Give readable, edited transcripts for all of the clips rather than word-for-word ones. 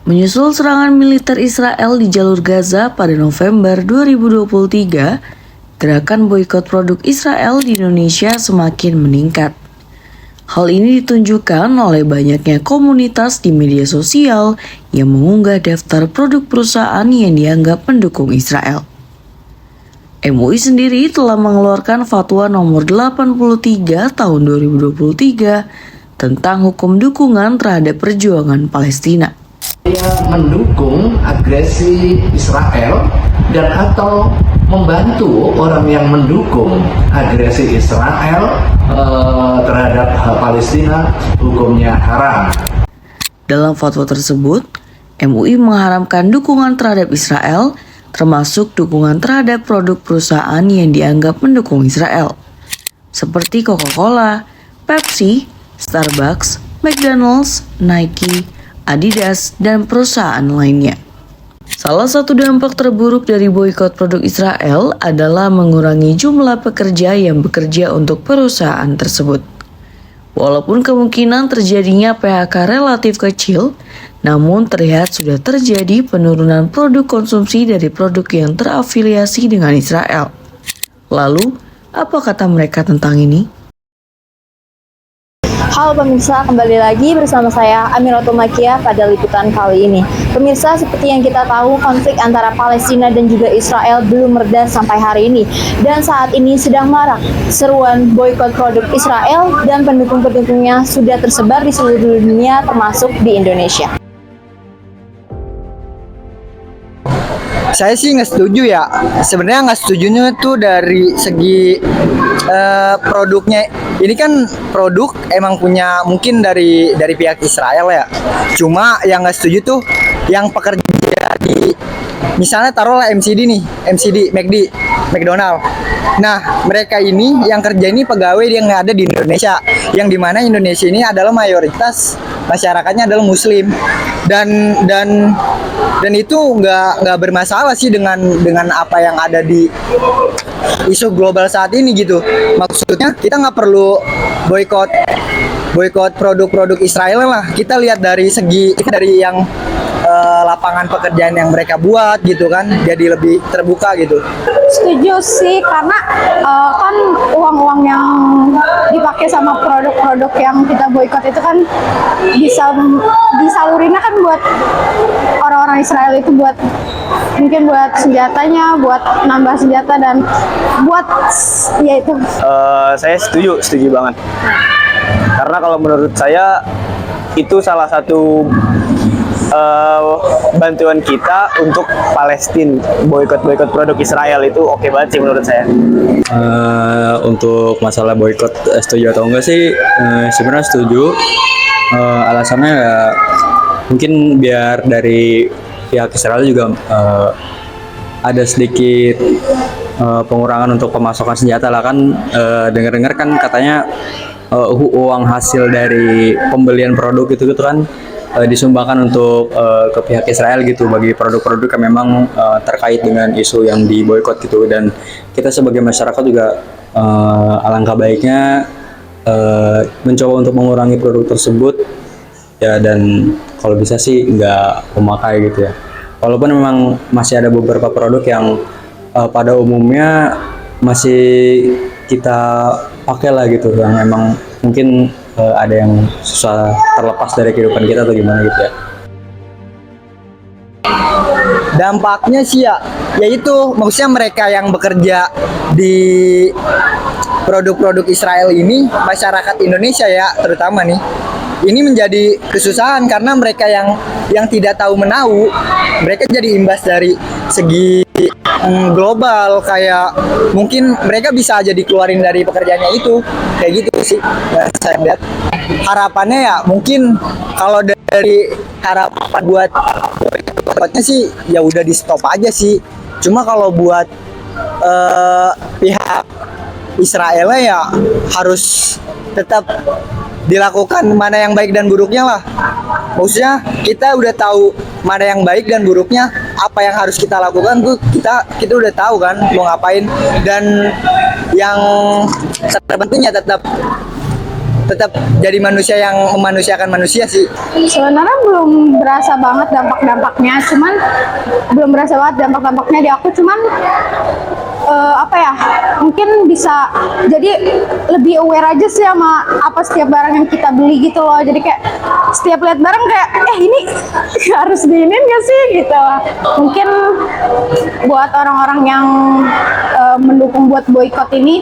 Menyusul serangan militer Israel di jalur Gaza pada November 2023, gerakan boikot produk Israel di Indonesia semakin meningkat. Hal ini ditunjukkan oleh banyaknya komunitas di media sosial yang mengunggah daftar produk perusahaan yang dianggap mendukung Israel. MUI sendiri telah mengeluarkan Fatwa nomor 83 tahun 2023 tentang hukum dukungan terhadap perjuangan Palestina. Mendukung agresi Israel dan atau membantu orang yang mendukung agresi Israel terhadap Palestina hukumnya haram. Dalam fatwa tersebut, MUI mengharamkan dukungan terhadap Israel, termasuk dukungan terhadap produk perusahaan yang dianggap mendukung Israel, seperti Coca-Cola, Pepsi, Starbucks, McDonald's, Nike, Adidas, dan perusahaan lainnya. Salah satu dampak terburuk dari boikot produk Israel adalah mengurangi jumlah pekerja yang bekerja untuk perusahaan tersebut. Walaupun kemungkinan terjadinya PHK relatif kecil, namun terlihat sudah terjadi penurunan produk konsumsi dari produk yang terafiliasi dengan Israel. Lalu, apa kata mereka tentang ini? Halo pemirsa, kembali lagi bersama saya Amiratul Makia pada liputan kali ini. Pemirsa, seperti yang kita tahu, konflik antara Palestina dan juga Israel belum mereda sampai hari ini. Dan saat ini sedang marak seruan boikot produk Israel dan pendukung-pendukungnya sudah tersebar di seluruh dunia termasuk di Indonesia. Saya sih nggak setuju ya. Sebenarnya nggak setujunya tuh dari segi produknya. Ini kan produk emang punya mungkin dari pihak Israel ya. Cuma yang nggak setuju tuh yang pekerja di misalnya taruhlah McD, McDonald. Nah, mereka ini yang kerja ini pegawai yang ada di Indonesia, yang dimana Indonesia ini adalah mayoritas masyarakatnya adalah Muslim, dan itu nggak bermasalah sih dengan apa yang ada di isu global saat ini gitu. Maksudnya kita nggak perlu boikot produk-produk Israel lah. Kita lihat dari yang lapangan pekerjaan yang mereka buat gitu kan, jadi lebih terbuka gitu. Setuju sih, karena kan uang-uang yang dipakai sama produk-produk yang kita boikot itu kan disalurinnya kan buat orang-orang Israel itu, mungkin buat senjatanya, buat nambah senjata, dan buat ya itu. Saya setuju banget. Karena kalau menurut saya itu salah satu bantuan kita untuk Palestina. Boikot produk Israel itu oke banget sih menurut saya. Untuk masalah boikot setuju atau enggak sih, sebenarnya setuju. Alasannya ya mungkin biar dari pihak Israel juga ada sedikit pengurangan untuk pemasokan senjata lah kan. Dengar-dengar kan katanya uang hasil dari pembelian produk itu kan disumbangkan untuk ke pihak Israel gitu, bagi produk-produk yang memang terkait dengan isu yang diboikot gitu. Dan kita sebagai masyarakat juga alangkah baiknya mencoba untuk mengurangi produk tersebut ya, dan kalau bisa sih nggak memakai gitu ya. Walaupun memang masih ada beberapa produk yang pada umumnya masih kita pakai lah gitu, yang emang mungkin ada yang susah terlepas dari kehidupan kita atau gimana gitu ya. Dampaknya sih yaitu maksudnya mereka yang bekerja di produk-produk Israel ini, masyarakat Indonesia ya terutama nih, ini menjadi kesusahan karena mereka yang tidak tahu menahu, mereka jadi imbas dari segi global, kayak mungkin mereka bisa aja dikeluarin dari pekerjaannya itu, kayak gitu sih. Saya lihat harapannya ya mungkin kalau dari harapan buatnya sih ya udah di stop aja sih. Cuma kalau buat pihak Israel ya harus tetap dilakukan mana yang baik dan buruknya lah. Maksudnya kita udah tahu mana yang baik dan buruknya, apa yang harus kita lakukan tuh kita udah tahu kan mau ngapain. Dan yang terpenting ya tetap tetap jadi manusia yang memanusiakan manusia sih. Sebenarnya belum berasa banget dampak-dampaknya, cuman belum berasa banget dampak-dampaknya di aku, cuman apa ya, mungkin bisa jadi lebih aware aja sih sama apa setiap barang yang kita beli gitu loh. Jadi kayak setiap lihat barang kayak ini harus diinin gak sih gitu. Mungkin buat orang-orang yang mendukung buat boykot ini,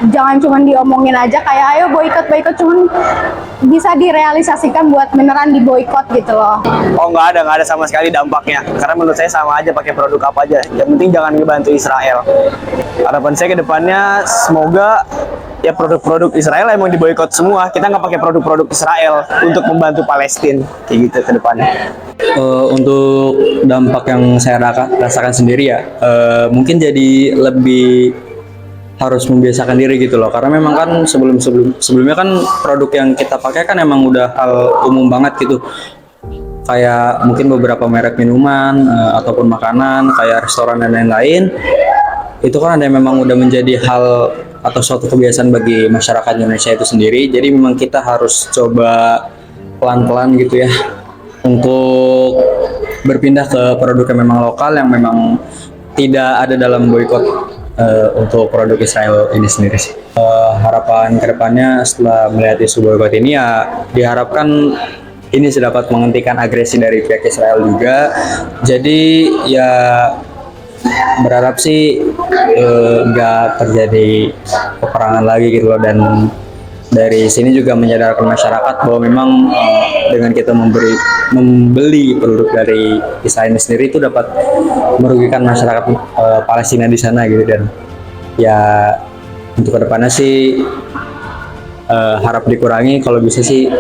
jangan cuma diomongin aja kayak ayo boykot, cuman bisa direalisasikan buat beneran di boykot gitu loh. Oh, nggak ada sama sekali dampaknya. Karena menurut saya sama aja pakai produk apa aja. Yang penting jangan ngebantu Israel. Harapan saya ke depannya semoga ya produk-produk Israel emang diboykot semua. Kita nggak pakai produk-produk Israel untuk membantu Palestina kayak gitu ke depannya. Untuk dampak yang saya rasakan sendiri ya, mungkin jadi lebih harus membiasakan diri gitu loh, karena memang kan sebelumnya kan produk yang kita pakai kan emang udah hal umum banget gitu, kayak mungkin beberapa merek minuman ataupun makanan kayak restoran dan lain-lain, itu kan ada yang memang udah menjadi hal atau suatu kebiasaan bagi masyarakat Indonesia itu sendiri. Jadi memang kita harus coba pelan-pelan gitu ya untuk berpindah ke produk yang memang lokal, yang memang tidak ada dalam boykot untuk produk Israel ini sendiri sih. Harapan kedepannya setelah melihat isu boykot ini ya diharapkan ini dapat menghentikan agresi dari pihak Israel juga. Jadi ya berharap sih nggak terjadi peperangan lagi gitu loh, dan dari sini juga menyadarkan masyarakat bahwa memang dengan kita membeli produk dari Israel sendiri itu dapat merugikan masyarakat Palestina di sana gitu. Dan ya untuk kedepannya sih harap dikurangi, kalau bisa sih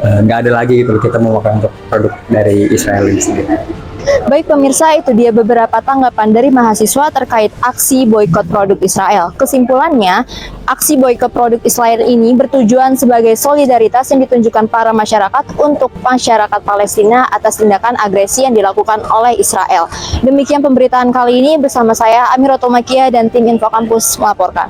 nggak ada lagi gitu kita mau makan untuk produk dari Israel ini sendiri. Baik pemirsa, itu dia beberapa tanggapan dari mahasiswa terkait aksi boykot produk Israel. Kesimpulannya, aksi boykot produk Israel ini bertujuan sebagai solidaritas yang ditunjukkan para masyarakat untuk masyarakat Palestina atas tindakan agresi yang dilakukan oleh Israel. Demikian pemberitaan kali ini bersama saya Amir Otomakia dan tim Info Kampus melaporkan.